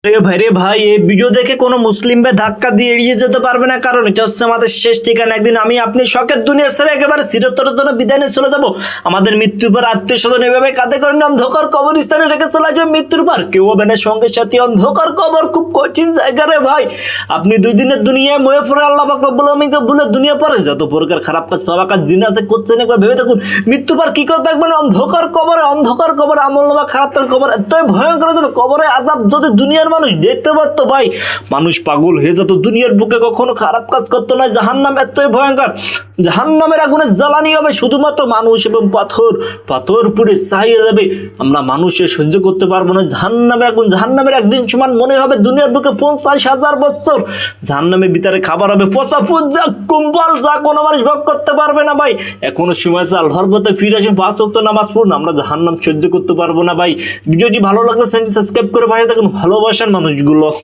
রে ভাই এই ভিডিও দেখে কোনো মুসলিম ভাই ধাক্কা দিয়ে এড়িয়ে যেতে পারবে না, কারণ এটা হচ্ছে আমাদের শেষ ঠিকানা। একদিন আমি আপনি শখের দুনিয়া ছেড়ে একেবারে চিরতরের জন্য বিদায় নিয়ে চলে যাবো। আমাদের মৃত্যুর পর আত্মীয় স্বজন এভাবে কাঁধে করে অন্ধকার কবরস্থানে রেখে চলে আসবে মৃত্যুর পর, কেউ হবে না সঙ্গে সাথী। অন্ধকার কবর খুব কঠিন জায়গা রে ভাই। আপনি 2 দিনের দুনিয়ায় ময়ে পড়ে আল্লাহ পাক রব্বুল আলামিনকে ভুলে দুনিয়া পরে যত প্রকার খারাপ কাজ পাওয়া কাজ জিন আছে করছেন, একবার ভেবে দেখুন মৃত্যু পর কি করে থাকবেন অন্ধকার কবরে। অন্ধকার কবরে আমল নামা খারাপ তার কবর এতই ভয়ঙ্কর যাবে। কবরে আযাব যদি দুনিয়ার মানুষ দেখতে পারতো ভাই, মানুষ পাগল হয়ে যেত। দুনিয়ার বুকে কখনো খারাপ কাজ করতো না। জাহান্নাম এতই ভয়ঙ্কর, জাহান্নামের আগুনে জ্বালানি হবে শুধুমাত্র মানুষ এবং পাথর। পাথর পুড়ে ছাইয়ে যাবে, আমরা মানুষের সহ্য করতে পারবো না জাহান্নামে আগুন। জাহান্নামের একদিন সমান মনে হবে দুনিয়ার বুকে 50,000 বছর। জাহান্নামের ভিতরে খাবার হবে পচা ফুট, যা কুম্পাল, যা কোনো মানুষ ভোগ করতে পারবে না ভাই। এখনো সময় আছে, আল্লাহর পথে ফিরে আসুন, 5 ওয়াক্ত নামাজ পড়ুন। আমরা জাহান্নাম সহ্য করতে পারবো না ভাই। ভিডিওটি ভালো লাগলে চ্যানেলটি সাবস্ক্রাইব করে পাশে থাকুন। ভালোবাসার মানুষগুলো।